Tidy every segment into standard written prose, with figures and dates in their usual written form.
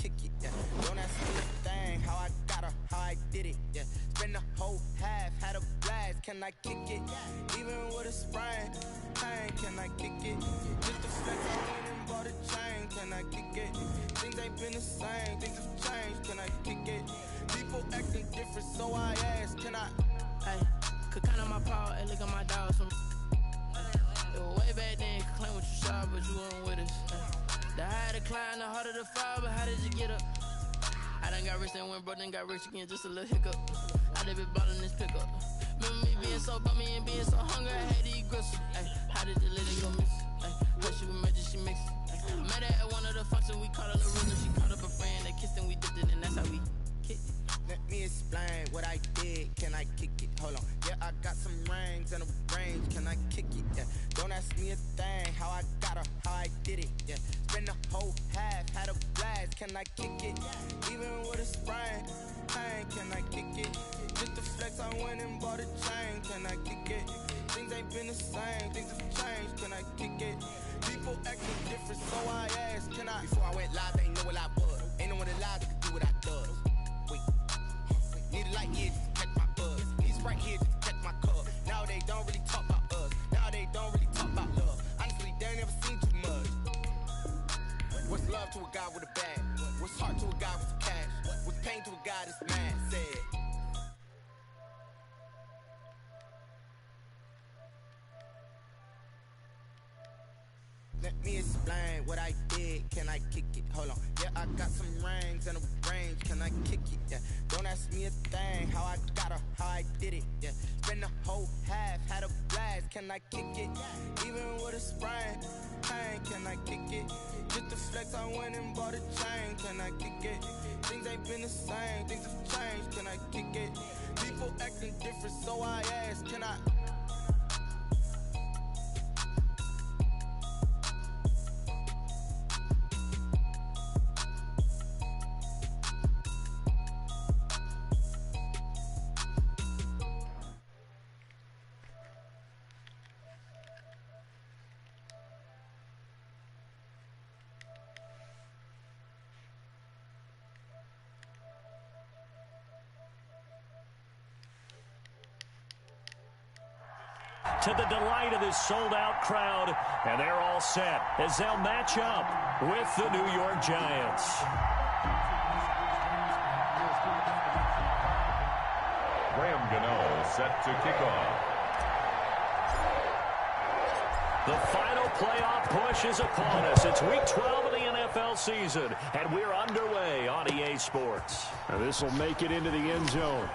kick it, yeah. Don't ask me a thing, how I got her, how I did it, yeah. Spend the whole half, had a blast, can I kick it? Even with a sprain, pain, can I kick it? Just the flex, I went and bought a chain, can I kick it? Things ain't been the same, things have changed, can I kick it? People acting different, so I ask, can I? Hey, could count on my power, hey, look at my dogs from. It was way back then, could claim what you saw, but you weren't with us. The higher the climb, the harder the fall, but how did you get up? I done got rich and went broke, then got rich again, just a little hiccup. I done been ballin' this pickup. Remember me being so bummy and being so hungry, I had to eat gristle. Ay, how did the lady go miss? Ay, how she was magic, she mixed. Met her at one of the functions, we caught her Lorena, she caught up a friend, they kissed and we dipped it, and that's how we kicked it. Let me explain what I did, can I kick it? Hold on, yeah, I got some rings and a range, can I kick it? Yeah, don't ask me a thing, how I got her, how I did it? Yeah, spend the whole half, had a blast, can I kick it? Even with a sprain, pain, can I kick it? Just the flex, I went and bought a chain, can I kick it? Things ain't been the same, things have changed, can I kick it? People acting different, so I asked, can I? Before I went live, they ain't know what I was. Ain't no one alive that could do what I does. Wait, need a light here just to catch my buzz. He's right here just to catch my cup. Now they don't really talk about us. Now they don't really talk about love. Honestly, they ain't never seen too much. What's love to a guy with a bag? What's heart to a guy with some cash? What's pain to a guy that's mad? Said. Let me explain what I did, can I kick it? Hold on, yeah, I got some rings and a range, can I kick it? Yeah, don't ask me a thing, how I got her, how I did it? Yeah, spend the whole half, had a blast, can I kick it? Even with a sprain, pain, can I kick it? Just the flex, I went and bought a chain, can I kick it? Things ain't been the same, things have changed, can I kick it? People acting different, so I ask, can I? To the delight of this sold-out crowd, and they're all set as they'll match up with the New York Giants. Graham Gano set to kick off. The final playoff push is upon us. It's Week 12 of the NFL season, and we're underway on EA Sports. Now this will make it into the end zone.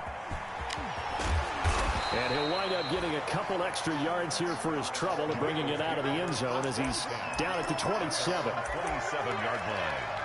And he'll wind up getting a couple extra yards here for his trouble and bringing it out of the end zone as he's down at the 27. 27-yard line.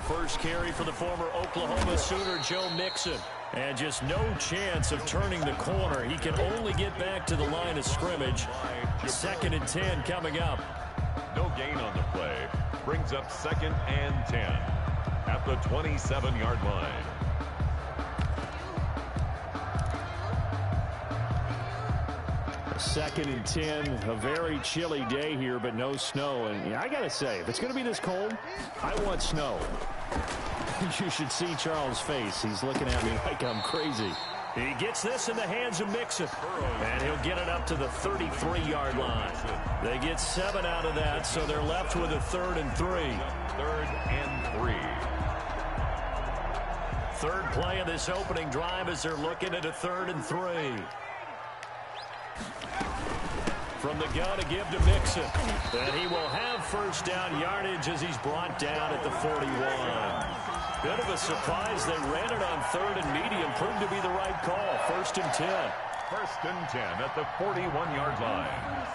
First carry for the former Oklahoma Sooner Joe Mixon. And just no chance of turning the corner. He can only get back to the line of scrimmage. 2nd and 10 coming up. No gain on the play. Brings up 2nd and 10 at the 27-yard line. Second and 10, a very chilly day here, but no snow. And I got to say, if it's going to be this cold, I want snow. You should see Charles' face. He's looking at me like I'm crazy. He gets this in the hands of Mixon, and he'll get it up to the 33-yard line. They get 7 out of that, so they're left with a 3rd and 3. 3rd and 3. Third play of this opening drive as they're looking at a 3rd and 3. From the gun to give to Mixon. And he will have first down yardage as he's brought down at the 41. Bit of a surprise. They ran it on 3rd and medium. Proved to be the right call. 1st and 10. 1st and 10 at the 41-yard line.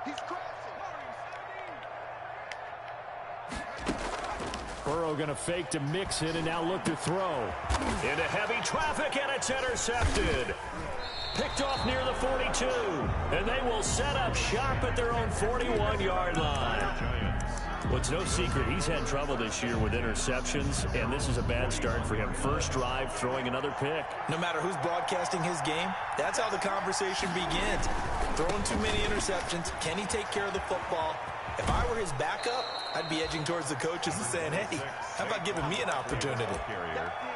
He's Burrow going to fake to mix it and now look to throw. Into heavy traffic, and it's intercepted. Picked off near the 42, and they will set up shop at their own 41-yard line. Well, it's no secret he's had trouble this year with interceptions, and this is a bad start for him. First drive, throwing another pick. No matter who's broadcasting his game, that's how the conversation begins. Throwing too many interceptions. Can he take care of the football? If I were his backup, I'd be edging towards the coaches and saying, hey, how about giving me an opportunity?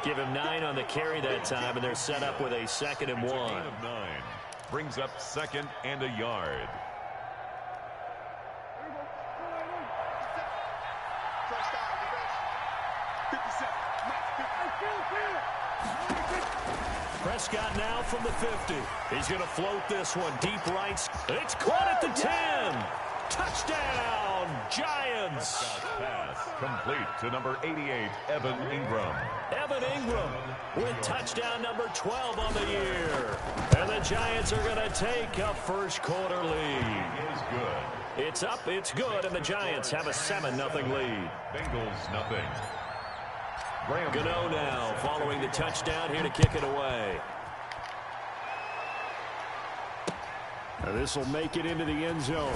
Give him 9 on the carry that time, and they're set up with a 2nd and 1. 9 brings up 2nd and a yard. Prescott now from the 50. He's going to float this one deep right. It's caught at the 10. Touchdown, Giants. Pass complete to number 88, Evan Ingram. Evan Ingram with touchdown number 12 on the year. And the Giants are going to take a first quarter lead. It is good. It's up, it's good, and the Giants have a 7-0 lead. Bengals nothing. Gano now following the touchdown here to kick it away. Now this will make it into the end zone.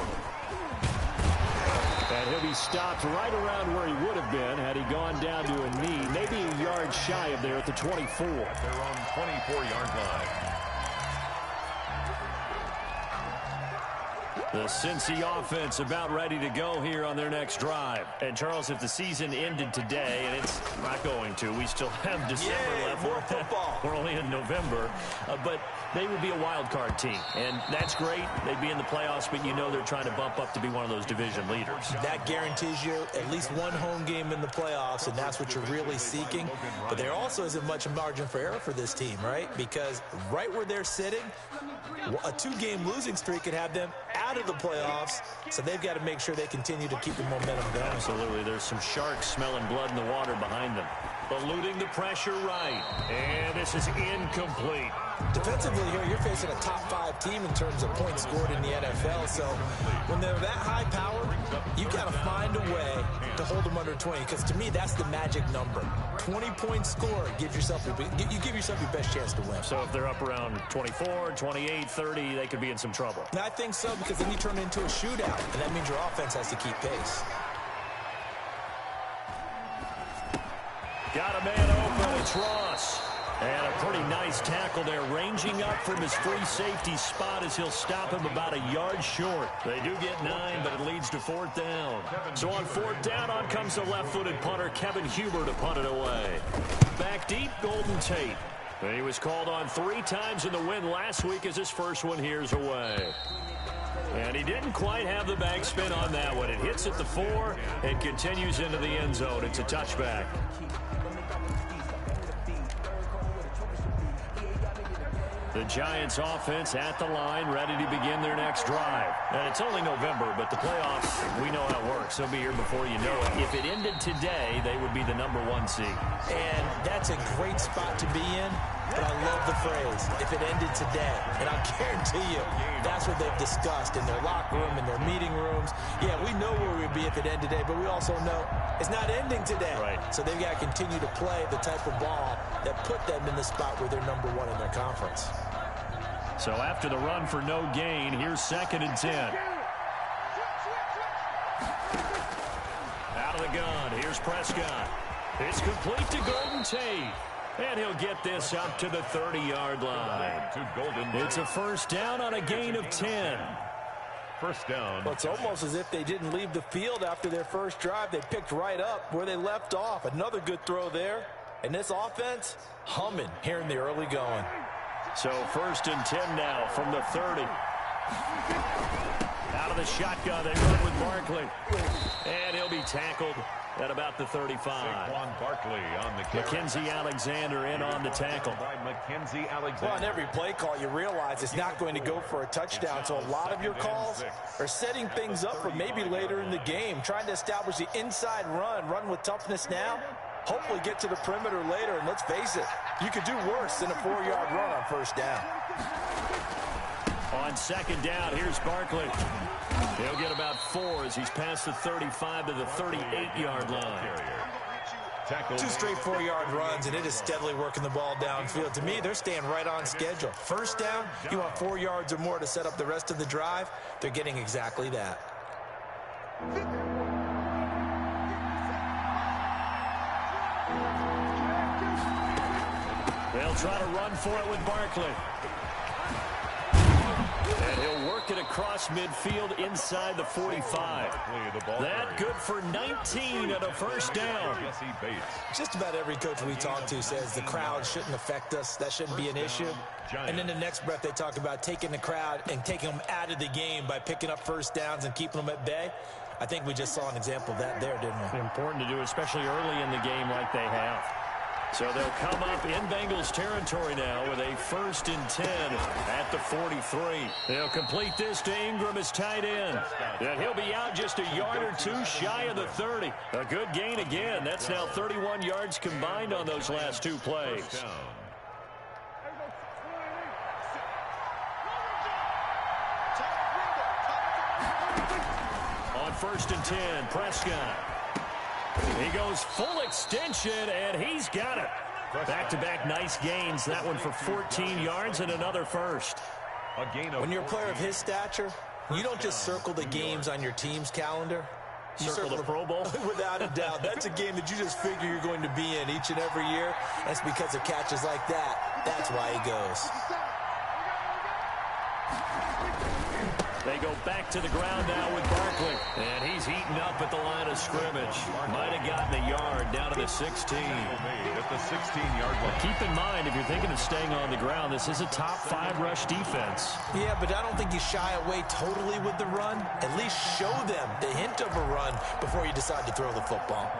And he'll be stopped right around where he would have been had he gone down to a knee, maybe a yard shy of there at the 24. They're on 24-yard line. The Cincy offense about ready to go here on their next drive. And, Charles, if the season ended today, and it's not going to, we still have December left. More football. We're only in November. But they would be a wild card team. And that's great. They'd be in the playoffs, but you know they're trying to bump up to be one of those division leaders. That guarantees you at least one home game in the playoffs, and that's what you're really seeking. But there also isn't much margin for error for this team, right? Because right where they're sitting, a 2-game losing streak could have them out of the playoffs, so they've got to make sure they continue to keep the momentum going. Absolutely. There's some sharks smelling blood in the water behind them. Eluding the pressure right. And this is incomplete. Defensively here, you're facing a top 5 team in terms of points scored in the NFL. So when they're that high powered, you got to find a way to hold them under 20. Because to me, that's the magic number. 20 points scored, you give yourself your best chance to win. So if they're up around 24, 28, 30, they could be in some trouble. And I think so, because then you turn it into a shootout, and that means your offense has to keep pace. Got a man open. It's Ross. And a pretty nice tackle there, ranging up from his free safety spot as he'll stop him about a yard short. They do get 9, but it leads to 4th down. So on 4th down, on comes the left-footed punter, Kevin Huber, to punt it away. Back deep, Golden Tate. He was called on 3 times in the win last week as his first one here's away. And he didn't quite have the back spin on that one. It hits at the 4 and continues into the end zone. It's a touchback. The Giants offense at the line, ready to begin their next drive. And it's only November, but the playoffs, we know how it works. They'll be here before you know it. If it ended today, they would be the number 1 seed. And that's a great spot to be in, but I love the phrase, if it ended today. And I guarantee you, that's what they've discussed in their locker room, in their meeting rooms. Yeah, we know where we'd be if it ended today, but we also know it's not ending today. Right. So they've got to continue to play the type of ball that put them in the spot where they're number 1 in their conference. So after the run for no gain, here's 2nd and 10. Out of the gun, here's Prescott. It's complete to Golden Tate. And he'll get this up to the 30-yard line. It's a 1st down on a gain of 10. 1st down. Well, it's almost as if they didn't leave the field after their first drive. They picked right up where they left off. Another good throw there. And this offense, humming here in the early going. So 1st and 10 now from the 30. Out of the shotgun, they run with Barkley. And he'll be tackled at about the 35. Saquon Barkley on the carry. Mackenzie Alexander in on the tackle. By Mackenzie Alexander. Well, on every play call, you realize it's not going to go for a touchdown. So a lot of your calls are setting things up for maybe later in the game, trying to establish the inside run with toughness now. Hopefully get to the perimeter later, and let's face it, you could do worse than a 4-yard run on 1st down. On second down, here's Barkley. He'll get about 4 as he's past the 35 to the 38-yard line. 2 straight 4-yard runs, and it is steadily working the ball downfield. To me, they're staying right on schedule. First down, you want 4 yards or more to set up the rest of the drive. They're getting exactly that. They'll try to run for it with Barkley. And he'll work it across midfield inside the 45. That good for 19 and a first down. Just about every coach we talk to says the crowd shouldn't affect us. That shouldn't be an issue. And in the next breath, they talk about taking the crowd and taking them out of the game by picking up first downs and keeping them at bay. I think we just saw an example of that there, didn't we? Important to do, especially early in the game like they have. So they'll come up in Bengals territory now with a 1st and 10 at the 43. They'll complete this to Ingram as tight end. And he'll be out just a yard or 2 shy of the 30. A good gain again. That's now 31 yards combined on those last 2 plays. On 1st and 10, Prescott. He goes full extension, and he's got it. Back-to-back nice gains. That one for 14 yards and another first. When you're a player of his stature, you don't just circle the games on your team's calendar. You circle the Pro Bowl? Without a doubt. That's a game that you just figure you're going to be in each and every year. That's because of catches like that. That's why he goes. They go back to the ground now with Barkley. And he's heating up at the line of scrimmage. Might have gotten a yard down to the 16. At the 16-yard line. Keep in mind, if you're thinking of staying on the ground, this is a top 5 rush defense. Yeah, but I don't think you shy away totally with the run. At least show them the hint of a run before you decide to throw the football.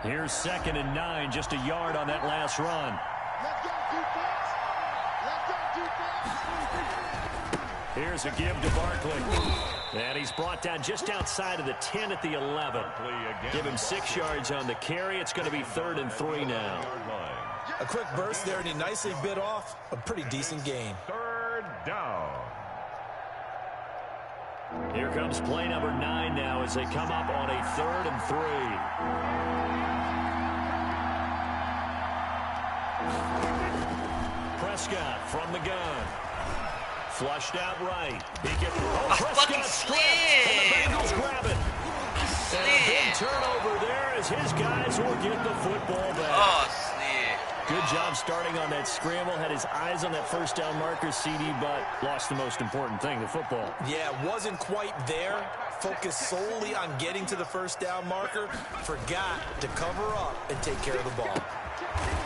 Here's 2nd and 9, just a yard on that last run. Here's a give to Barkley. And he's brought down just outside of the 10 at the 11. Give him 6 yards on the carry. It's going to be 3rd and 3 now. A quick burst there, and he nicely bit off a pretty decent gain. 3rd down. Here comes play number 9 now as they come up on a 3rd and 3. Prescott from the gun. Flushed out right. He gets Prescott stripped, and the Bengals grab it. And a big turnover there as his guys will get the football back. Good job starting on that scramble. Had his eyes on that first down marker, CD, but lost the most important thing, the football. Yeah, wasn't quite there. Focused solely on getting to the first down marker. Forgot to cover up and take care of the ball.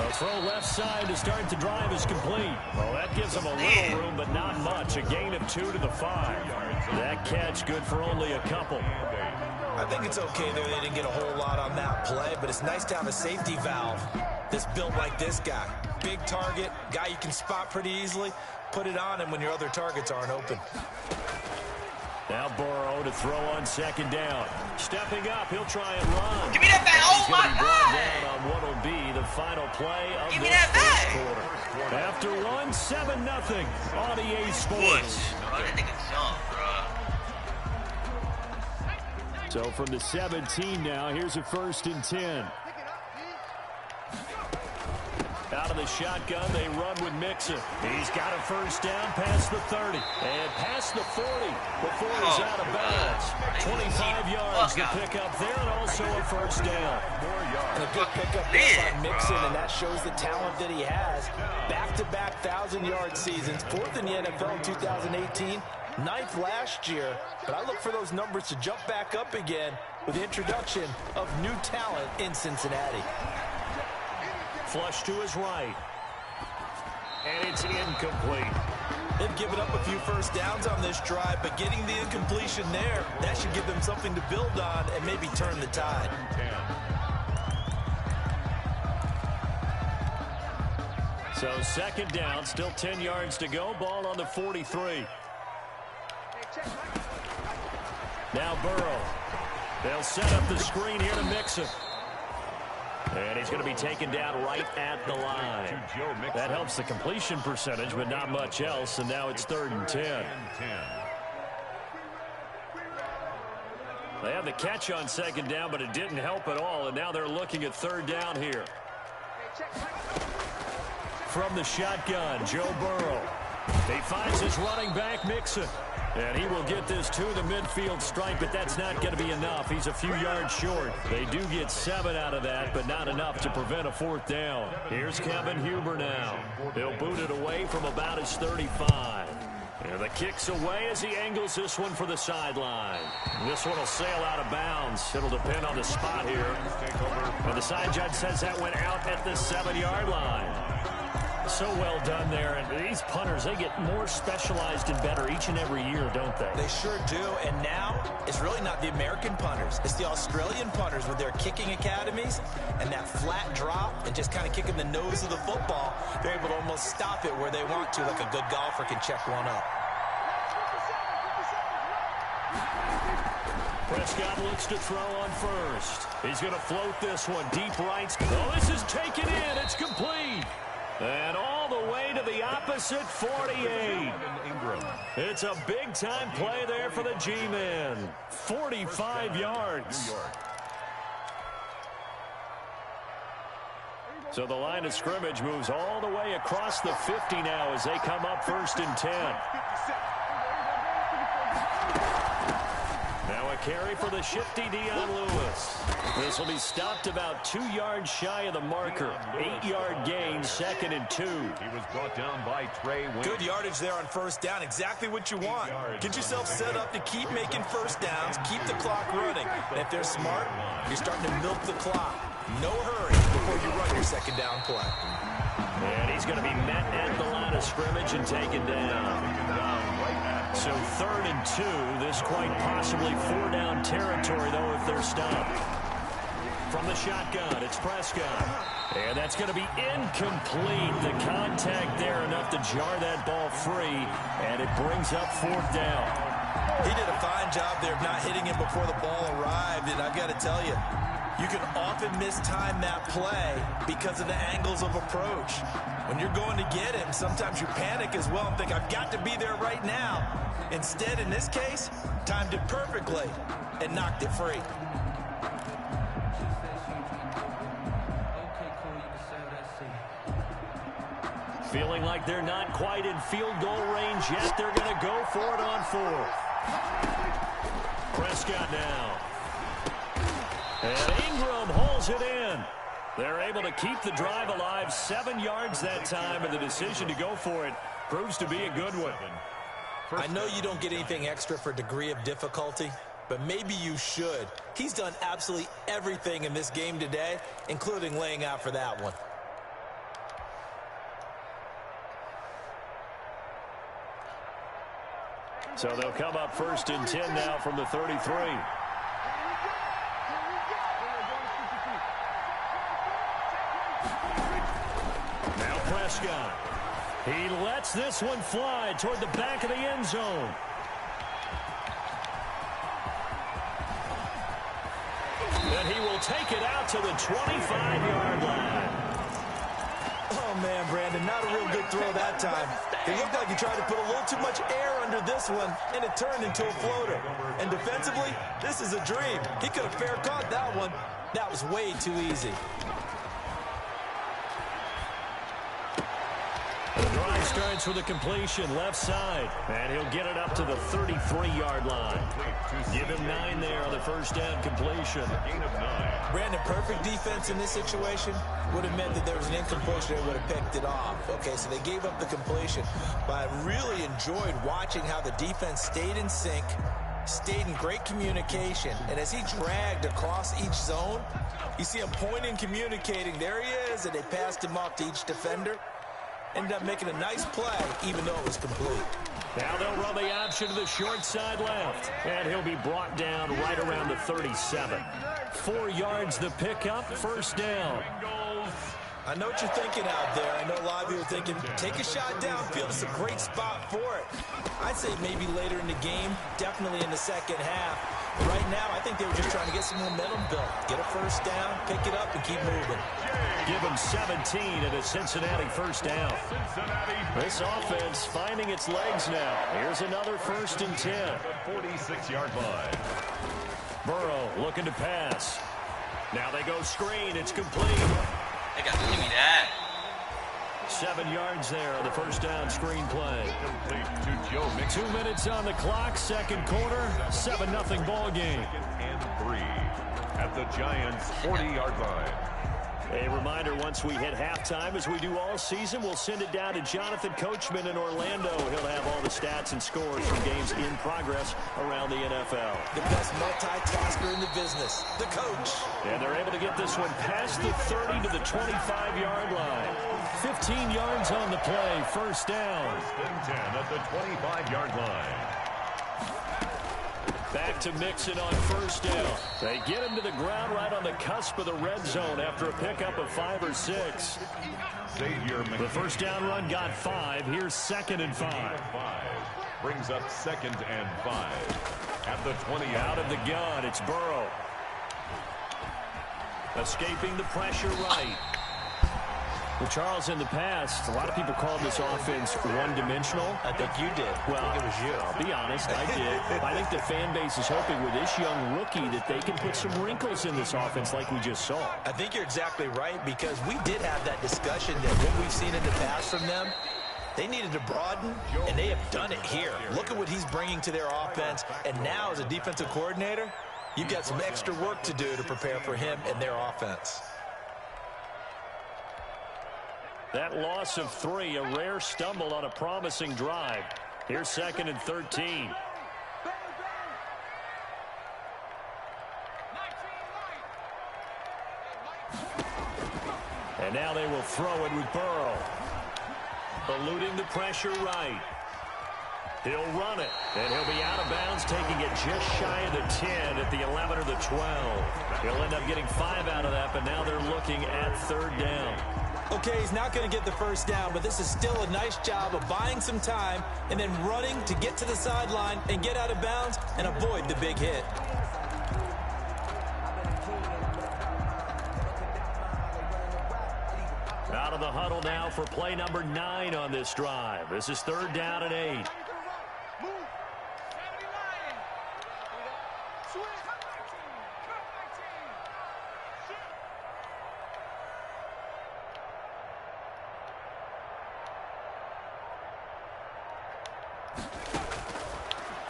A throw left side to start the drive is complete. Well, that gives them a little room, but not much. A gain of 2 to the 5. That catch good for only a couple. I think it's okay there. They didn't get a whole lot on that play, but it's nice to have a safety valve that's built like this guy. Big target, guy you can spot pretty easily. Put it on him when your other targets aren't open. Now Burrow to throw on 2nd down. Stepping up, he'll try and run. Give me that back. Oh, my God. God. On what will be the final play of Give me this that back. quarter. After one, 7-0 on EA Sports. Oh, that nigga jumped, bro. So from the 17 now, here's a 1st and 10. Out of the shotgun, they run with Mixon. He's got a first down past the 30 and past the 40 before he's out of bounds. 25 yards to pick up there and also a first down. And a good pickup there by Mixon, and that shows the talent that he has. Back-to-back 1,000-yard seasons, 4th in the NFL in 2018, 9th last year. But I look for those numbers to jump back up again with the introduction of new talent in Cincinnati. Flush to his right. And it's incomplete. They've given up a few first downs on this drive, but getting the incompletion there, that should give them something to build on and maybe turn the tide. So 2nd down, still 10 yards to go. Ball on the 43. Now Burrow. They'll set up the screen here to Mixon. And he's going to be taken down right at the line. That helps the completion percentage, but not much else, and now it's 3rd and 10. They have the catch on 2nd down, but it didn't help at all, and now they're looking at 3rd down here. From the shotgun, Joe Burrow. He finds his running back, Mixon. And he will get this to the midfield stripe, but that's not going to be enough. He's a few yards short. They do get 7 out of that, but not enough to prevent a 4th down. Here's Kevin Huber now. He'll boot it away from about his 35. And the kick's away as he angles this one for the sideline. This one will sail out of bounds. It'll depend on the spot here. And the side judge says that went out at the 7-yard line. So well done there. And these punters, they get more specialized and better each and every year, don't they? They sure do. And now it's really not the American punters. It's the Australian punters with their kicking academies and that flat drop and just kind of kicking the nose of the football. They're able to almost stop it where they want to, like a good golfer can check one up. Prescott looks to throw on first. He's going to float this one deep right. Oh, this is taken in. It's complete. And all the way to the opposite 48. It's a big-time play there for the G-Men. 45 yards. So the line of scrimmage moves all the way across the 50 now as they come up 1st and 10. Now a carry for the shifty Dion Lewis. This will be stopped about 2 yards shy of the marker. 8-yard gain, 2nd and 2. He was brought down by Trey Wayne. Good yardage there on 1st down. Exactly what you want. Get yourself set up to keep making 1st downs, keep the clock running. And if they're smart, you're starting to milk the clock. No hurry before you run your 2nd down play. And he's going to be met at the line of scrimmage and taken down. So 3rd and 2. This quite possibly 4-down territory, though, if they're stopped. From the shotgun, it's Prescott. And that's going to be incomplete. The contact there enough to jar that ball free, and it brings up 4th down. He did a fine job there of not hitting him before the ball arrived, and I've got to tell you, you can often mistime that play because of the angles of approach. When you're going to get him, sometimes you panic as well and think, I've got to be there right now. Instead, in this case, timed it perfectly and knocked it free. Feeling like they're not quite in field goal range yet. They're going to go for it on 4th. Prescott now. And Ingram holds it in. They're able to keep the drive alive. 7 yards that time, and the decision to go for it proves to be a good one. I know you don't get anything extra for degree of difficulty, but maybe you should. He's done absolutely everything in this game today, including laying out for that one. So they'll come up 1st and 10 now from the 33. Now Prescott. He lets this one fly toward the back of the end zone. And he will take it out to the 25-yard line. Oh, man, Brandon, not a real good throw that time. It looked like he tried to put a little too much air under this one, and it turned into a floater. And defensively, this is a dream. He could have fair caught that one. That was way too easy. The drive starts with a completion left side, and he'll get it up to the 33-yard line. Give him 9 there on the 1st down completion. Brandon, perfect defense in this situation would have meant that there was an incompletion and would have picked it off. Okay, so they gave up the completion, but I really enjoyed watching how the defense stayed in sync, stayed in great communication, and as he dragged across each zone, you see him pointing, communicating. There he is, and they passed him off to each defender. Ended up making a nice play, even though it was complete. Now they'll run the option to the short side left, and he'll be brought down right around the 37. 4 yards the pickup, 1st down. I know what you're thinking out there. I know a lot of you are thinking, take a shot downfield. It's a great spot for it. I'd say maybe later in the game, definitely in the second half. But right now, I think they were just trying to get some momentum built. Get a first down, pick it up, and keep moving. Give them 17 and a Cincinnati first down. This offense finding its legs now. Here's another 1st and 10. 46-yard line. Burrow looking to pass. Now they go screen. It's complete. They got to give me that. 7 yards there on the first down screen play. Complete to Joe Mixon. 2 minutes on the clock, second quarter, 7-0 ball game. And 3 at the Giants' 40-yard line. A reminder, once we hit halftime, as we do all season, we'll send it down to Jonathan Coachman in Orlando. He'll have all the stats and scores from games in progress around the NFL. The best multitasker in the business, the coach. And they're able to get this one past the 30 to the 25-yard line. 15 yards on the play, first down. 1st and 10 at the 25-yard line. Back to Mixon on first down. They get him to the ground right on the cusp of the red zone after a pickup of 5 or 6. The first down run got 5. Here's 2nd and 5. Brings up 2nd and 5. At the 20. Out of the gun, it's Burrow. Escaping the pressure right. Well, Charles, in the past, a lot of people called this offense one-dimensional. I think you did. Well, I think it was you. I'll be honest, I did. I think the fan base is hoping with this young rookie that they can put some wrinkles in this offense like we just saw. I think you're exactly right, because we did have that discussion that what we've seen in the past from them, they needed to broaden, and they have done it here. Look at what he's bringing to their offense, and now as a defensive coordinator, you've got some extra work to do to prepare for him and their offense. That loss of 3, a rare stumble on a promising drive. Here's 2nd and 13. And now they will throw it with Burrow. Eluding the pressure right. He'll run it, and he'll be out of bounds, taking it just shy of the 10 at the 11 or the 12. He'll end up getting 5 out of that, but now they're looking at 3rd down. Okay, he's not going to get the first down, but this is still a nice job of buying some time and then running to get to the sideline and get out of bounds and avoid the big hit. Out of the huddle now for play number 9 on this drive. This is 3rd down and 8.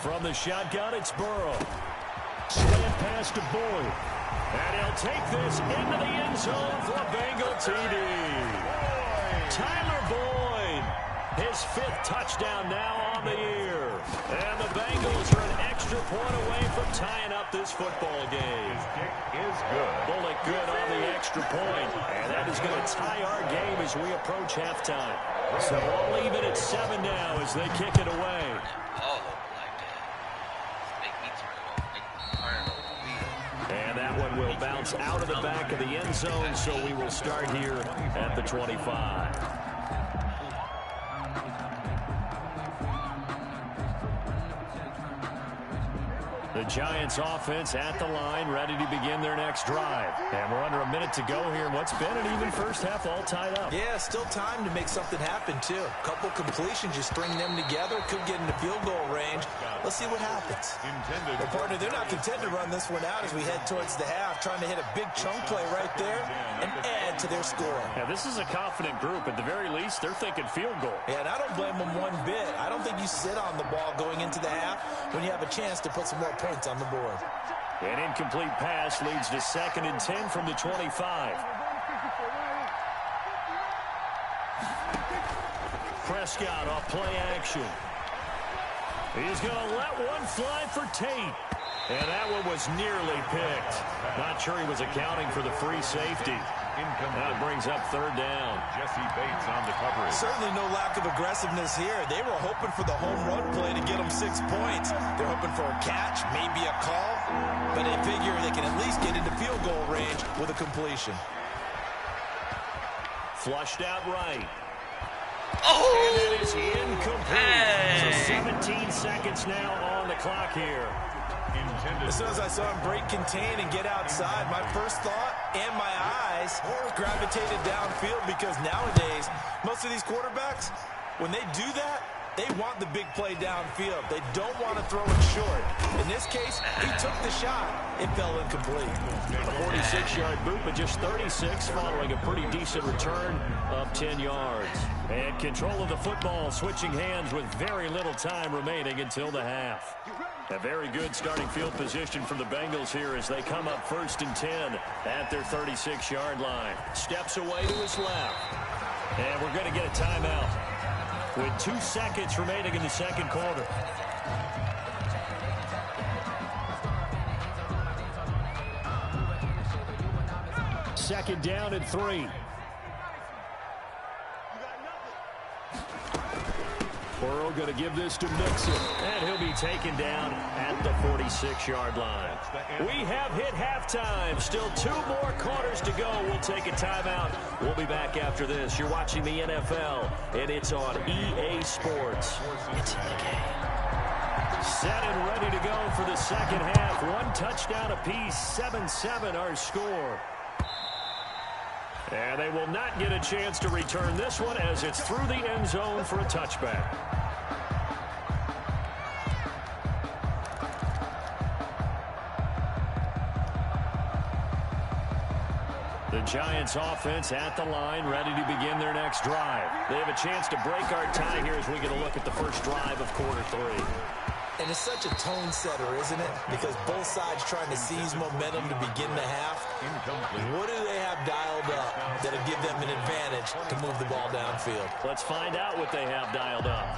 From the shotgun, it's Burrow. Slant pass to Boyd. And he'll take this into the end zone for a Bengal TD. Tyler Boyd, his 5th touchdown now on the year. And the Bengals are an extra point away from tying up this football game. His kick is good. Bullet good on the extra point. And that is going to tie our game as we approach halftime. So all even at 7 now as they kick it away. And that one will bounce out of the back of the end zone, so we will start here at the 25. The Giants offense at the line, ready to begin their next drive. And we're under a minute to go here in what's been an even first half, all tied up. Yeah, still time to make something happen, too. A couple completions, you string them together, could get into field goal range. Let's see what happens. Well, partner, they're not content to run this one out as we head towards the half, trying to hit a big chunk play right there and add to their score. Yeah, this is a confident group. At the very least, they're thinking field goal. Yeah, and I don't blame them one bit. I don't think you sit on the ball going into the half when you have a chance to put some more points on the board. An incomplete pass leads to 2nd and 10 from the 25. Prescott off play action. He's going to let one fly for Tate. And that one was nearly picked. Not sure he was accounting for the free safety. That brings up 3rd down. Jesse Bates on the coverage. Certainly no lack of aggressiveness here. They were hoping for the home run play to get them 6 points. They're hoping for a catch, maybe a call, but they figure they can at least get into field goal range with a completion. Flushed out right. Oh! And that is incomplete. Hey. So 17 seconds now on the clock here. As soon as I saw him break contain and get outside, my first thought and my eyes gravitated downfield, because nowadays, most of these quarterbacks, when they do that, they want the big play downfield. They don't want to throw it short. In this case, he took the shot. It fell incomplete. A 46-yard boot, but just 36 following a pretty decent return of 10 yards. And control of the football, switching hands with very little time remaining until the half. A very good starting field position for the Bengals here as they come up 1st and 10 at their 36-yard line. Steps away to his left. And we're going to get a timeout with 2 seconds remaining in the second quarter. Second down and 3. Burrow going to give this to Mixon, and he'll be taken down at the 46-yard line. We have hit halftime. Still 2 more quarters to go. We'll take a timeout. We'll be back after this. You're watching the NFL, and it's on EA Sports. It's in the game. Set and ready to go for the second half. 1 touchdown apiece, 7-7 our score. And they will not get a chance to return this one as it's through the end zone for a touchback. The Giants offense at the line, ready to begin their next drive. They have a chance to break our tie here as we get a look at the first drive of quarter 3. And it's such a tone setter, isn't it? Because both sides trying to seize momentum to begin the half. What do they have dialed up that'll give them an advantage to move the ball downfield? Let's find out what they have dialed up.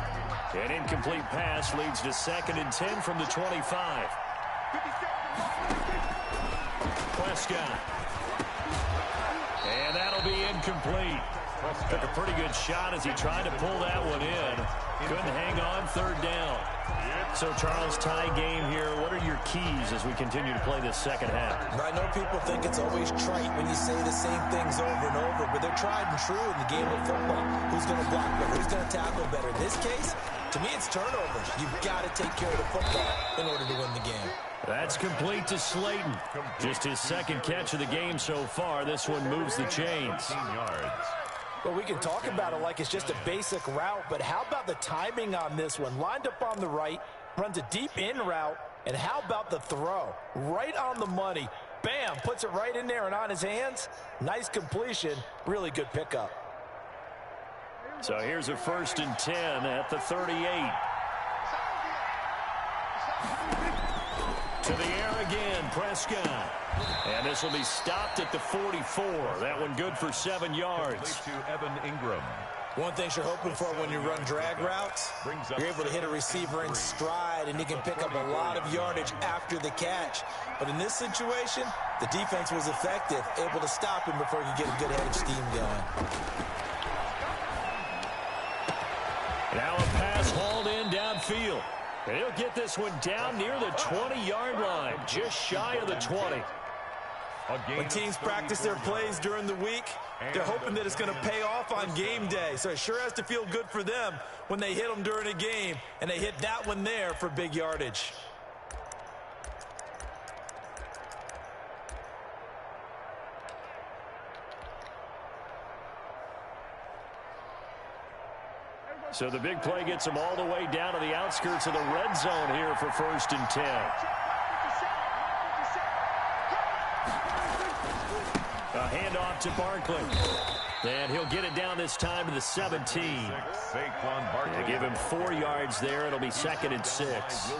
An incomplete pass leads to 2nd and 10 from the 25. Prescott. And that'll be incomplete. Took a pretty good shot as he tried to pull that one in. Couldn't hang on 3rd down. So, Charles, tie game here. What are your keys as we continue to play this second half? I know people think it's always trite when you say the same things over and over, but they're tried and true in the game of football. Who's going to block better? Who's going to tackle better? In this case, to me, it's turnovers. You've got to take care of the football in order to win the game. That's complete to Slayton. Just his 2nd catch of the game so far. This one moves the chains. Well, we can talk about it like it's just a basic route, but how about the timing on this one? Lined up on the right, runs a deep in route, and how about the throw? Right on the money. Bam, puts it right in there and on his hands. Nice completion, really good pickup. So here's a 1st and 10 at the 38. To the air again, Prescott. And this will be stopped at the 44. That one good for 7 yards. One thing you're hoping for when you run drag routes, you're able to hit a receiver in stride, and you can pick up a lot of yardage after the catch. But in this situation, the defense was effective, able to stop him before you get a good head of steam going. Now a pass hauled in downfield. And he'll get this one down near the 20-yard line, just shy of the 20. When teams practice their plays during the week, they're hoping that it's going to pay off on game day. So it sure has to feel good for them when they hit them during a game, and they hit that one there for big yardage. So the big play gets them all the way down to the outskirts of the red zone here for 1st and 10. A handoff to Barkley. And he'll get it down this time to the 17. They give him 4 yards there. It'll be 2nd and 6.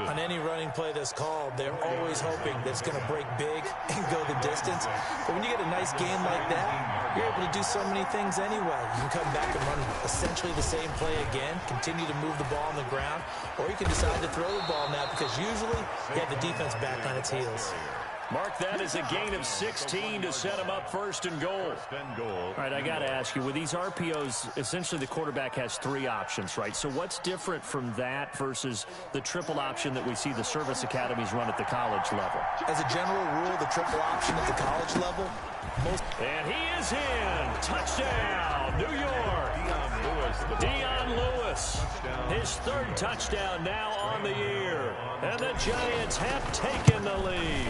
On any running play that's called, they're always hoping that it's going to break big and go the distance. But when you get a nice game like that, you're able to do so many things anyway. You can come back and run essentially the same play again, continue to move the ball on the ground, or you can decide to throw the ball now because usually you have the defense back on its heels. Mark that as a gain of 16 to set him up first and goal. All right, I got to ask you, with these RPOs, essentially the quarterback has 3 options, right? So what's different from that versus the triple option that we see the service academies run at the college level? As a general rule, the triple option at the college level, and he is in. Touchdown, New York. Dion Lewis. His 3rd touchdown now on the year. And the Giants have taken the lead.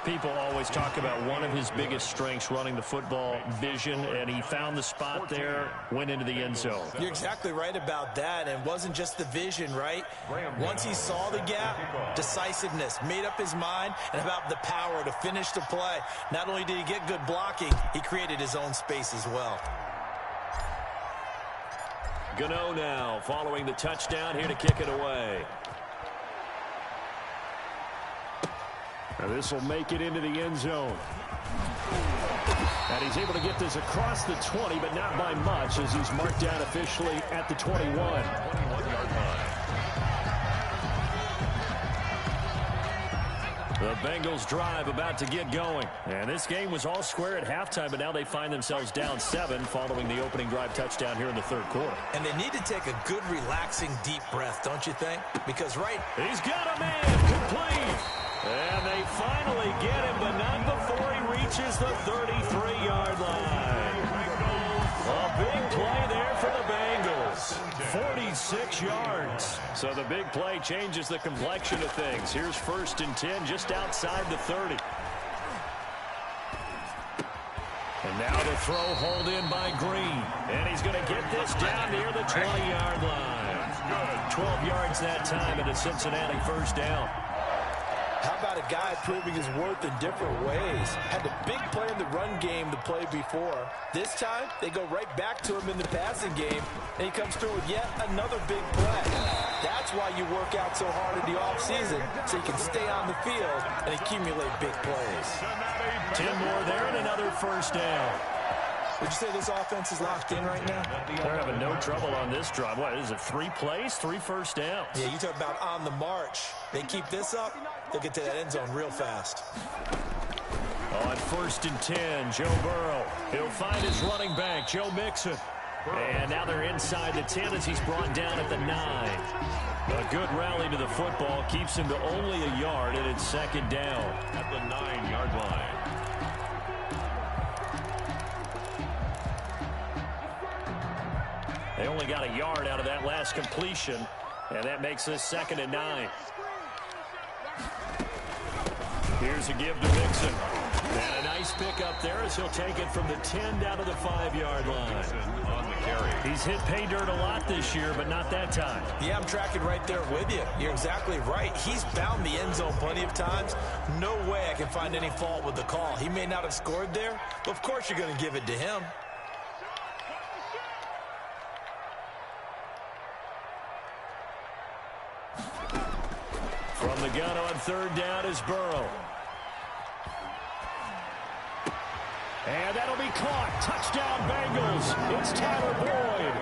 People always talk about one of his biggest strengths, running the football, vision, and he found the spot there, went into the end zone. You're exactly right about that, and it wasn't just the vision, right? Once he saw the gap, decisiveness, made up his mind, and about the power to finish the play. Not only did he get good blocking, he created his own space as well. Gano now following the touchdown, here to kick it away. Now this will make it into the end zone. And he's able to get this across the 20, but not by much, as he's marked down officially at the 21. 21-yard line. The Bengals drive about to get going. And this game was all square at halftime, but now they find themselves down 7 following the opening drive touchdown here in the 3rd quarter. And they need to take a good, relaxing, deep breath, don't you think? Because he's got a man complete. And they finally get him, but not before he reaches the 33-yard line. A big play there for the Bengals. 46 yards. So the big play changes the complexion of things. Here's 1st and 10 just outside the 30. And now the throw hauled in by Green. And he's going to get this down near the 20-yard line. 12 yards that time and a Cincinnati 1st down. How about a guy proving his worth in different ways? Had a big play in the run game the play before. This time, they go right back to him in the passing game, and he comes through with yet another big play. That's why you work out so hard in the offseason, so you can stay on the field and accumulate big plays. 10 more there and another 1st down. Would you say this offense is locked in right now? They're having no trouble on this drive. What is it, 3 plays, 3 1st downs? Yeah, you talk about on the march. They keep this up, they'll get to that end zone real fast. On 1st and 10, Joe Burrow. He'll find his running back, Joe Mixon. And now they're inside the 10 as he's brought down at the 9. A good rally to the football keeps him to only a yard, and it's 2nd down. At the 9-yard line. They only got a yard out of that last completion, and that makes this 2nd and 9. Here's a give to Mixon. And a nice pickup there as he'll take it from the 10 down to the 5-yard line. On the carry. He's hit pay dirt a lot this year, but not that time. Yeah, I'm tracking right there with you. You're exactly right. He's found the end zone plenty of times. No way I can find any fault with the call. He may not have scored there, but of course you're going to give it to him. From the gun on 3rd down is Burrow. And that'll be caught. Touchdown, Bengals. It's Tyler Boyd.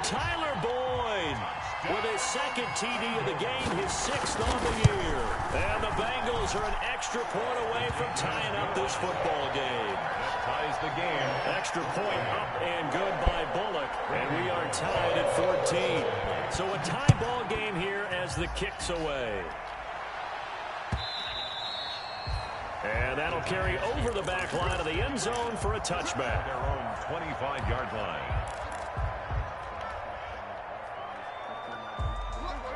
Tyler Boyd with his 2nd TD of the game, his 6th on the year. And the Bengals are an extra point away from tying up this football game. That ties the game. Extra point up and good by Bullock. And we are tied at 14. So a tie ball game here as the kick's away. And that'll carry over the back line of the end zone for a touchback. Their own 25-yard line.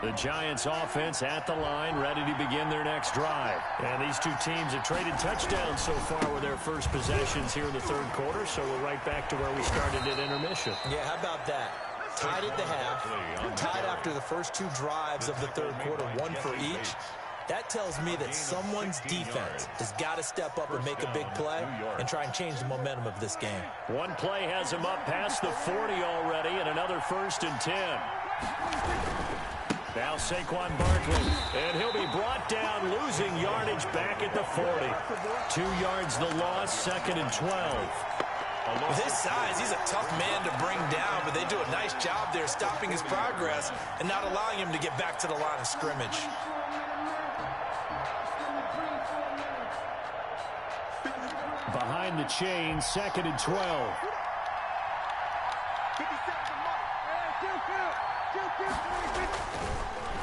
The Giants offense at the line, ready to begin their next drive. And these two teams have traded touchdowns so far with their first possessions here in the 3rd quarter, so we're right back to where we started at intermission. Yeah, how about that? Tied at the half, tied after the first 2 drives of the 3rd quarter, 1 for each. That tells me that someone's defense has got to step up and make a big play and try and change the momentum of this game. One play has him up past the 40 already, and another 1st and 10. Now Saquon Barkley, and he'll be brought down, losing yardage back at the 40. 2 yards the loss, 2nd and 12. With his size, he's a tough man to bring down, but they do a nice job there stopping his progress and not allowing him to get back to the line of scrimmage. behind the chain, 2nd and 12.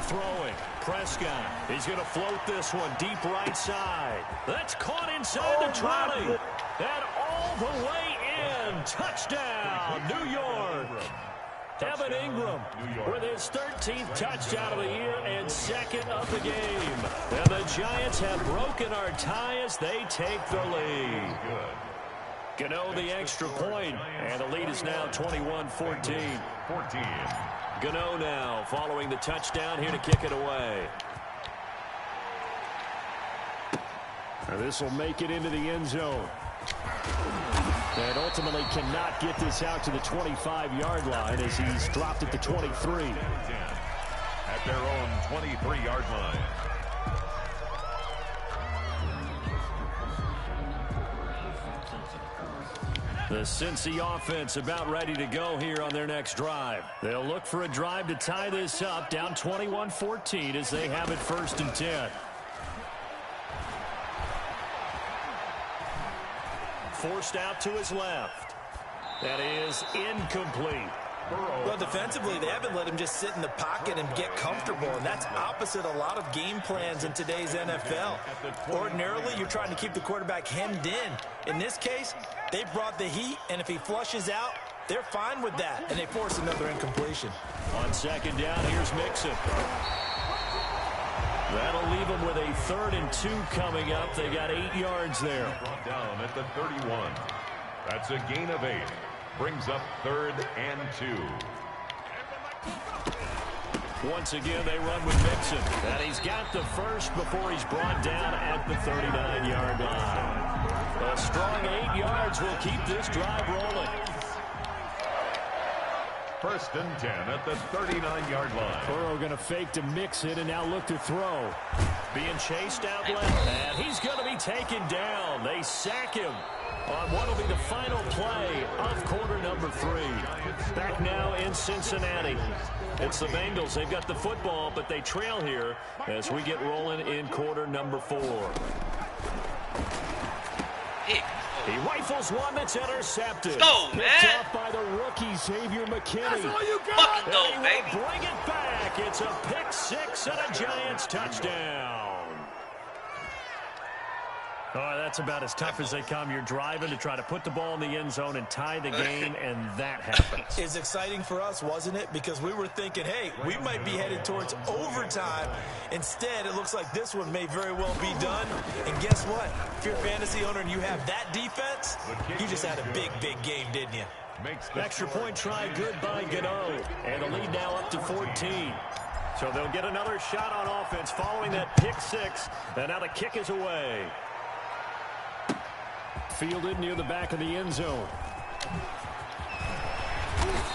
Throwing. Prescott. He's going to float this one deep right side. That's caught inside the 20. And all the way in. Touchdown, New York. Evan Ingram with his 13th touchdown of the year and 2nd of the game. And the Giants have broken our tie as they take the lead. Gano the extra point, and the lead is now 21-14. Gano now following the touchdown here to kick it away. This will make it into the end zone. And ultimately cannot get this out to the 25-yard line as he's dropped at the 23. At their own 23-yard line. The Cincy offense about ready to go here on their next drive. They'll look for a drive to tie this up, down 21-14 as they have it 1st and 10. Forced out to his left. That is incomplete. Well, defensively, they haven't let him just sit in the pocket and get comfortable, and that's opposite a lot of game plans in today's NFL. Ordinarily, you're trying to keep the quarterback hemmed in. In this case, they brought the heat, and if he flushes out, they're fine with that, and they force another incompletion. On 2nd down, here's Mixon. That'll leave them with a 3rd and 2 coming up. They got 8 yards there. Brought down at the 31. That's a gain of 8. Brings up 3rd and 2. Once again, they run with Mixon. And he's got the first before he's brought down at the 39-yard line. A strong 8 yards will keep this drive rolling. 1st and 10 at the 39-yard line. Burrow going to fake to Mixon and now look to throw. Being chased out left, and he's going to be taken down. They sack him on what will be the final play of quarter number 3. Back now in Cincinnati. It's the Bengals. They've got the football, but they trail here as we get rolling in quarter number 4. He rifles one that's intercepted. Go, man. Picked up by the rookie, Xavier McKinney. That's all you got. Fucking go, baby. Bring it back. It's a pick 6 and a Giants touchdown. Oh, that's about as tough as they come. You're driving to try to put the ball in the end zone and tie the game, and that happens. It's exciting for us, wasn't it? Because we were thinking, hey, we might be headed towards overtime. Instead, it looks like this one may very well be done. And guess what? If you're a fantasy owner and you have that defense, you just had a big, big game, didn't you? Extra point try good by Gano. And the lead now up to 14. So they'll get another shot on offense following that pick 6. And now the kick is away. Fielded near the back of the end zone.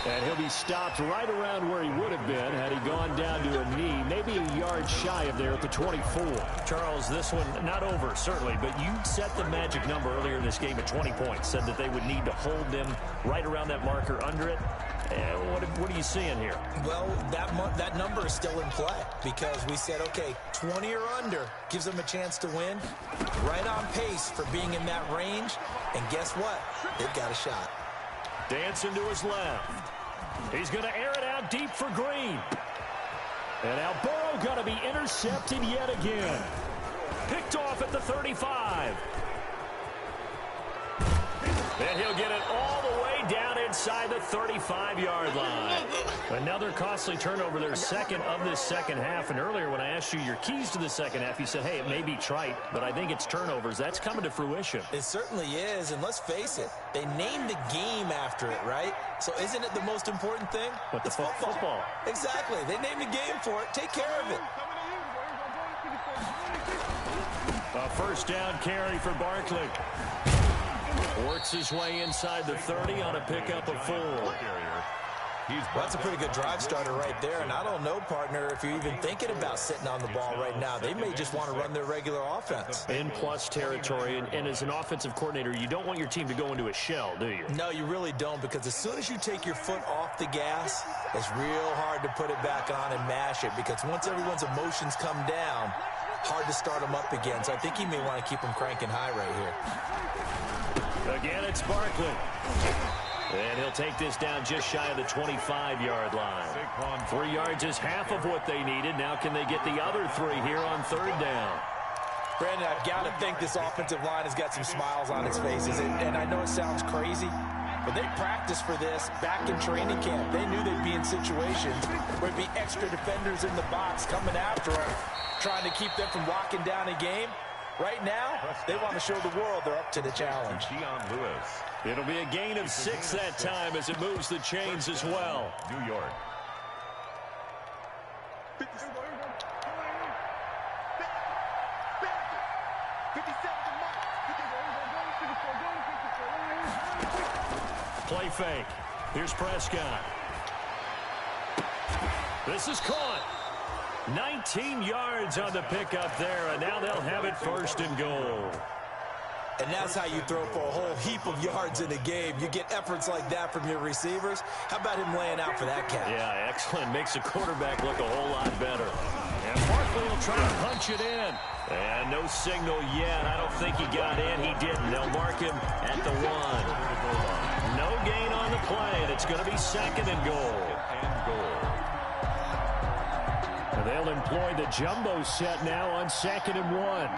And he'll be stopped right around where he would have been had he gone down to a knee, maybe a yard shy of there at the 24. Charles, this one not over, certainly, but you set the magic number earlier in this game at 20 points, said that they would need to hold them right around that marker under it. What are you seeing here? Well, that number is still in play because we said, okay, 20 or under gives them a chance to win. Right on pace for being in that range. And guess what? They've got a shot. Dancing to his left. He's going to air it out deep for Green. And now Burrow going to be intercepted yet again. Picked off at the 35. And he'll get it all the way down inside the 35-yard line. Another costly turnover, their 2nd of this second half. And earlier when I asked you your keys to the second half, you said, hey, it may be trite, but I think it's turnovers. That's coming to fruition. It certainly is, and let's face it, they named the game after it, right? So isn't it the most important thing? What, the it's football. Exactly. They named the game for it. Take care of it. A 1st down carry for Barkley. Works his way inside the 30 on a pickup of 4. That's a pretty good drive starter right there, and I don't know, partner, if you're even thinking about sitting on the ball right now. They may just want to run their regular offense. In plus territory, and as an offensive coordinator, you don't want your team to go into a shell, do you? No, you really don't, because as soon as you take your foot off the gas, it's real hard to put it back on and mash it, because once everyone's emotions come down, hard to start them up again. So I think he may want to keep them cranking high right here. Again, it's Barkley. And he'll take this down just shy of the 25-yard line. 3 yards is half of what they needed. Now can they get the other 3 here on 3rd down? Brandon, I've got to think this offensive line has got some smiles on its faces. And I know it sounds crazy, but they practiced for this back in training camp. They knew they'd be in situations where there'd be extra defenders in the box coming after them, trying to keep them from locking down a game. Right now, they want to show the world they're up to the challenge. It'll be a gain of 6 that time as it moves the chains as well. New York. Play fake. Here's Prescott. This is caught. 19 yards on the pickup there, and now they'll have it 1st and goal. And that's how you throw for a whole heap of yards in a game. You get efforts like that from your receivers. How about him laying out for that catch? Yeah, excellent. Makes the quarterback look a whole lot better. And Barkley will try to punch it in. And no signal yet. I don't think he got in. He didn't. They'll mark him at the 1. No gain on the play, and it's going to be 2nd and goal. And they'll employ the jumbo set now on 2nd and 1.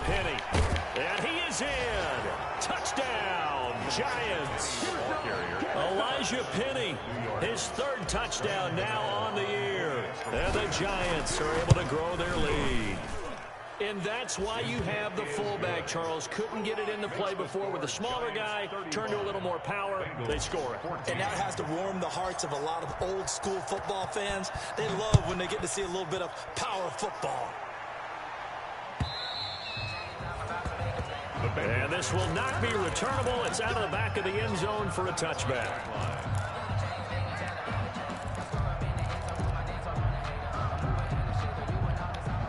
Penny, and he is in. Touchdown, Giants. Elijah Penny, his 3rd touchdown now on the year. And the Giants are able to grow their lead. And that's why you have the fullback, Charles. Couldn't get it in the play before with a smaller guy. Turned to a little more power. They score it. And that has to warm the hearts of a lot of old school football fans. They love when they get to see a little bit of power football. And this will not be returnable. It's out of the back of the end zone for a touchback.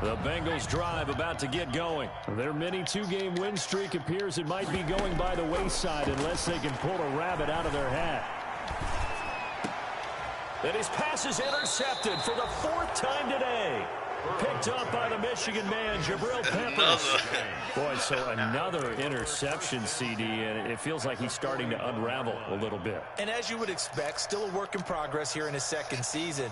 The Bengals drive about to get going. Their mini 2-game win streak appears it might be going by the wayside unless they can pull a rabbit out of their hat. And his pass is intercepted for the 4th time today. Picked up by the Michigan man, Jabril Peppers. Boy, so another interception, CD, and it feels like he's starting to unravel a little bit. And as you would expect, still a work in progress here in his 2nd season.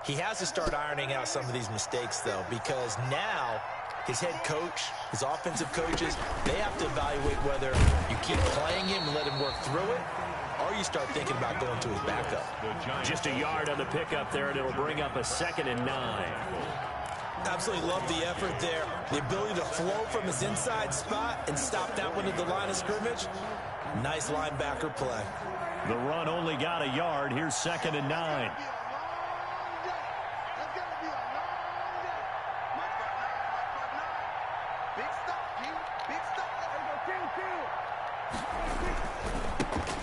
He has to start ironing out some of these mistakes, though, because now his head coach, his offensive coaches, they have to evaluate whether you keep playing him and let him work through it, or you start thinking about going to his backup. Just a yard on the pickup there, and it'll bring up a 2nd and 9. Absolutely love the effort there. The ability to flow from his inside spot and stop that one at the line of scrimmage. Nice linebacker play. The run only got a yard. Here's 2nd and 9.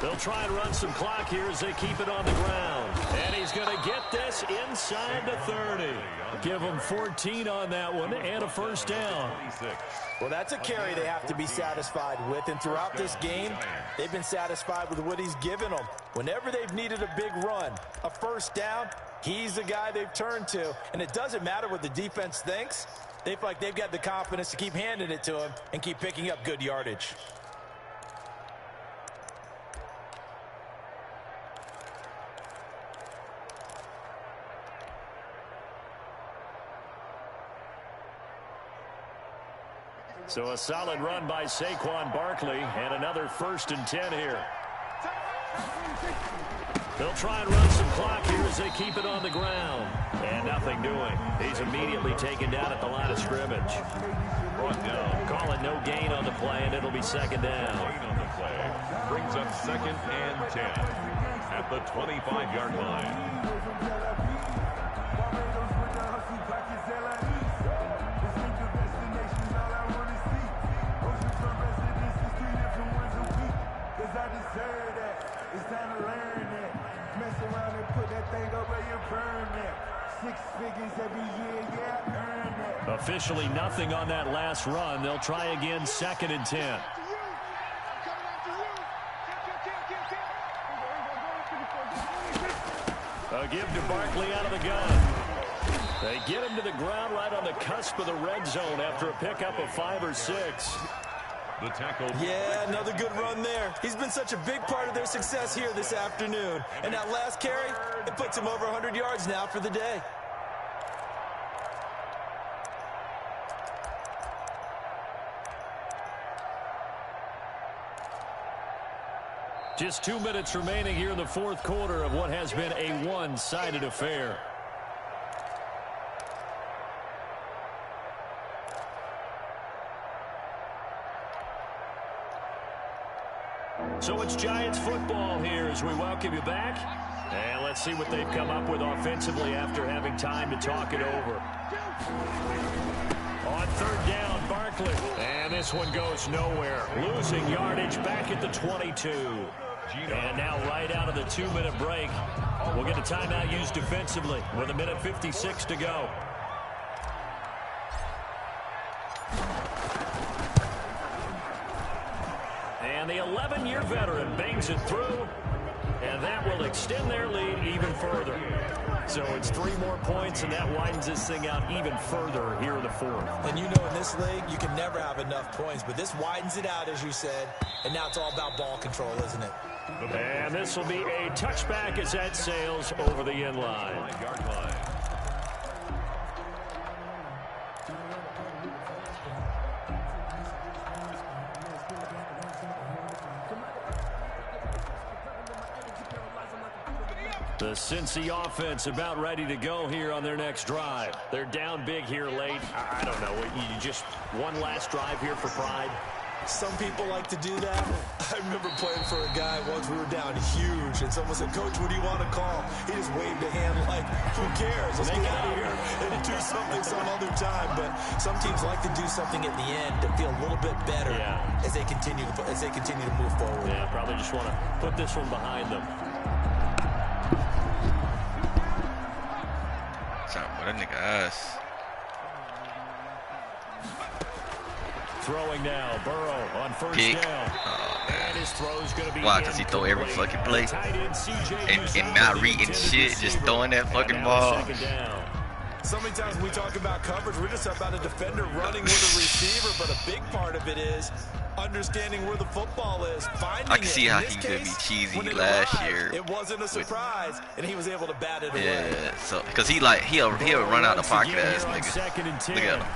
They'll try and run some clock here as they keep it on the ground. And he's going to get this inside the 30. Give them 14 on that one and a 1st down. Well, that's a carry they have to be satisfied with. And throughout this game, they've been satisfied with what he's given them. Whenever they've needed a big run, a 1st down, he's the guy they've turned to. And it doesn't matter what the defense thinks. They feel like they've got the confidence to keep handing it to him and keep picking up good yardage. So a solid run by Saquon Barkley and another 1st and 10 here. They'll try and run some clock here as they keep it on the ground. And nothing doing. He's immediately taken down at the line of scrimmage. Brought down. Call it no gain on the play, and it'll be 2nd down. Gain on the play. Brings up 2nd and 10 at the 25-yard line. Officially nothing on that last run. They'll try again 2nd and 10. A give to Barkley out of the gun. They get him to the ground right on the cusp of the red zone after a pickup of 5 or 6. The tackle. Yeah, another good run there. He's been such a big part of their success here this afternoon. And that last carry, it puts him over 100 yards now for the day. Just 2 minutes remaining here in the fourth quarter of what has been a one-sided affair. So it's Giants football here as we welcome you back. And let's see what they've come up with offensively after having time to talk it over. On third down, Barkley. And this one goes nowhere. Losing yardage back at the 22. And now right out of the 2-minute break, we'll get a timeout used defensively with 1:56 to go. And the 11-year veteran bangs it through, and that will extend their lead even further. So it's 3 more points, and that widens this thing out even further here in the fourth. And you know in this league, you can never have enough points, but this widens it out, as you said, and now it's all about ball control, isn't it? And this will be a touchback as that sails over the end line. The Cincy offense about ready to go here on their next drive. They're down big here late. I don't know. You just one last drive here for pride? Some people like to do that. I remember playing for a guy once. We were down huge, and someone said, "Coach, what do you want to call?" He just waved a hand like, "Who cares? Let's get out of here and do something some other time." But some teams like to do something at the end to feel a little bit better as they continue to move forward. Yeah, probably just want to put this one behind them. What a nigga ass. Throwing now, Burrow on first down. Oh, and his throw's going to be why? Because he throw every fucking play and not reading shit, just throwing that fucking ball. So many times when we talk about coverage, we're just about a defender running with a receiver, but a big part of it is understanding where the football is, finding it. I can see how he could be cheesy last year. It wasn't a surprise, and he was able to bat it away. Yeah, so because he'll run out the pocket ass nigga. Look at him.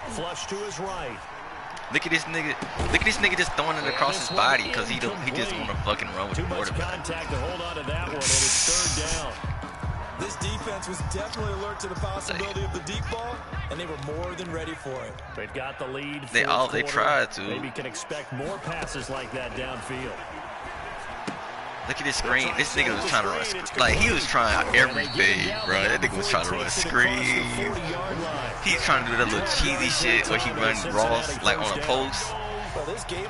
Flush to his right. Look at this nigga just throwing it across his body because he just want to fucking run with the quarterback. Contact to hold on to that one, and it's third down. This defense was definitely alert to the possibility of the deep ball, and they were more than ready for it. They've got the lead. They tried to. Maybe can expect more passes like that downfield. Look at this screen. This nigga was trying to run. Like, he was trying everything, bro. That nigga was trying to run screen. He's trying to do that little cheesy shit where he runs Ross, like, on a post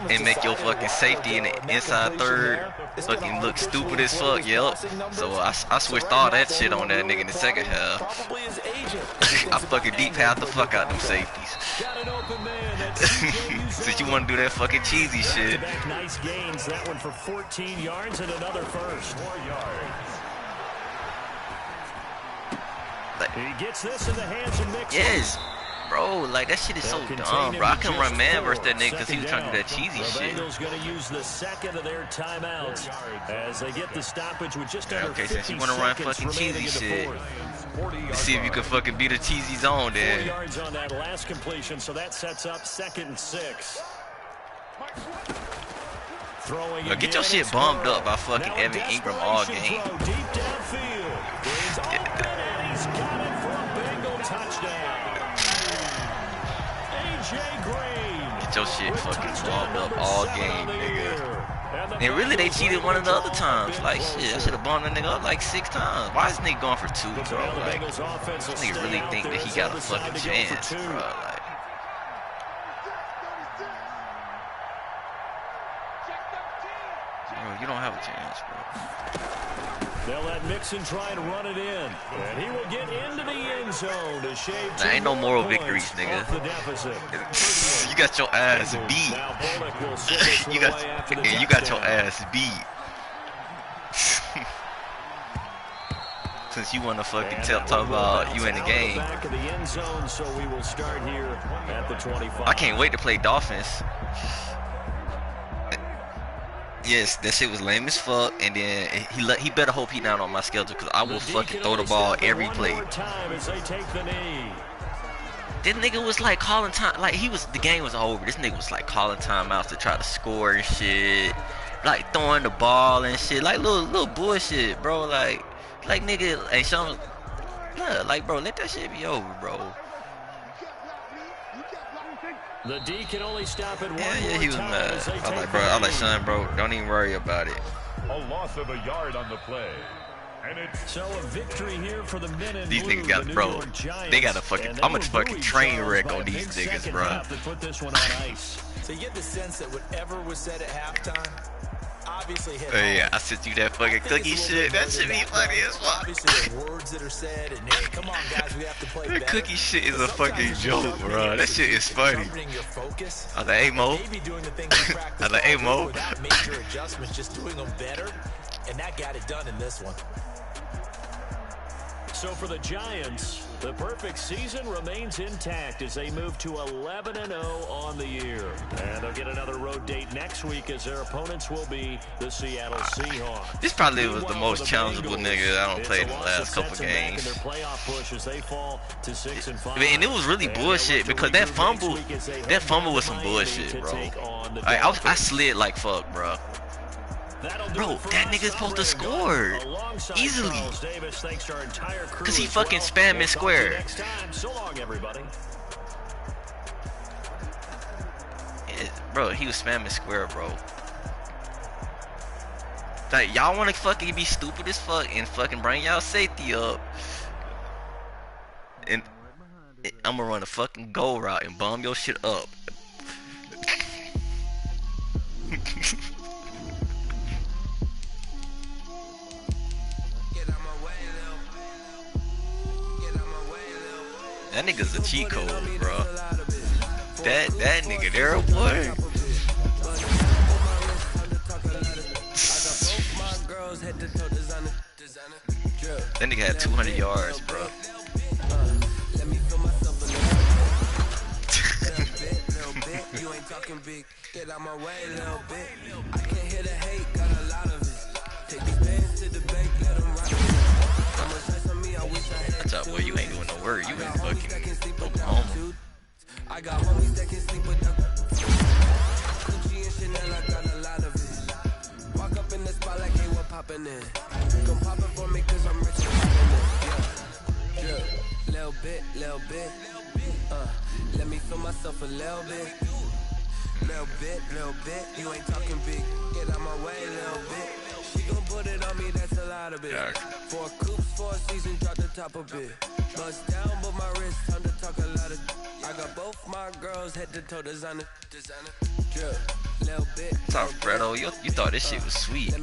and make your fucking safety in the inside third fucking look stupid as fuck. Yep. So I switched all that shit on that nigga in the second half. I fucking deep half the fuck out them safeties. Since you want to do that fucking cheesy shit. Nice gains. That one for 14 yards and another first. 4 yards. He gets this in the hands of Mixon. Yes. Bro, like, that shit is so dumb, bro. I couldn't run man versus that nigga because he was trying to do that cheesy shit. The Bengals going to use the second of their timeouts as they get the stoppage with just under 50 since you want to run fucking cheesy shit, let's see if you can fucking beat a cheesy zone then. 4 yards on that last completion, so that sets up 2nd and 6. Throwing Yo, get your shit bombed up by fucking Evan Ingram all game. Deep downfield. He's open and he's got it for a Bengal touchdown. Get your shit fucking bombed up all game, nigga. And really, they cheated one of the other times. Like, shit, I should have bombed that nigga up like 6 times. Why is this nigga going for 2, bro? Like, this nigga really think that he got a fucking chance, bro. Like, bro, you don't have a chance, bro. They'll let Mixon try and run it in. And he will get into the end zone to shave. There ain't no moral victories, nigga. You got your ass beat. you got your ass beat. Since you want to fucking talk about you in the game. Back of the end zone, so we will start here at the 25. I can't wait to play Dolphins. Yes, that shit was lame as fuck, and then he better hope he not on my schedule, because I will fucking throw the ball every play. This nigga was like calling time, like the game was over. This nigga was like calling timeouts to try to score and shit, like throwing the ball and shit, like little bullshit, bro. Like nigga, hey, some, yeah, like bro, let that shit be over, bro. The D can only stop at one. Yeah, he was mad. I was like, son, bro, don't even worry about it. A loss of a yard on the play. And it's so a victory here for the men in these blue, niggas got, bro, they got a fucking, I'm a fucking train wreck on these niggas, bro. Put this one on ice. So you get the sense that whatever was said at halftime obviously hit home. Yeah, I sent you that fucking cookie shit. That should be funny as fuck. Obviously the words that are said, and hey, come on guys, we have to play better. That cookie shit is a fucking joke, bro. That shit is funny. I was like, hey Mo. I was like, hey Mo. Without major adjustments, just doing them better, and that got it done in this one. So for the Giants, the perfect season remains intact as they move to 11-0 on the year. And they'll get another road date next week as their opponents will be the Seattle Seahawks. This probably was the most challengeable nigga I don't play in the last couple games. And it was really bullshit because that fumble was some bullshit, bro. I slid like fuck, bro. Bro, that nigga's supposed to score easily. Cause he fucking spamming square. Yeah, bro, he was spamming square, bro. Like, y'all wanna fucking be stupid as fuck and fucking bring y'all safety up. And I'm gonna run a fucking go route and bomb your shit up. That nigga's a cheat code, bro. That nigga there, boy. That nigga had 200 yards, bro. That's up, boy. You ain't doing no work. You ain't fucking Oklahoma. I got homies that can sleep with them. Gucci and Chanel, I got a lot of it. Walk up in the spot like, hey, what poppin' in? Come poppin' for me cause I'm rich and poppin' in. Yeah, little bit. Let me feel myself a little bit. Little bit. You ain't talking big. Get out my way, little bit. She gon' put it on me, that's a lot of it. Yeah. 4 coops, 4 seasons, drop the top of it. Bust down, but my wrist, time to talk a lot of. I got both my girls head to toe designer. Drip, little bit. What's up, Fredo? You thought this shit was sweet.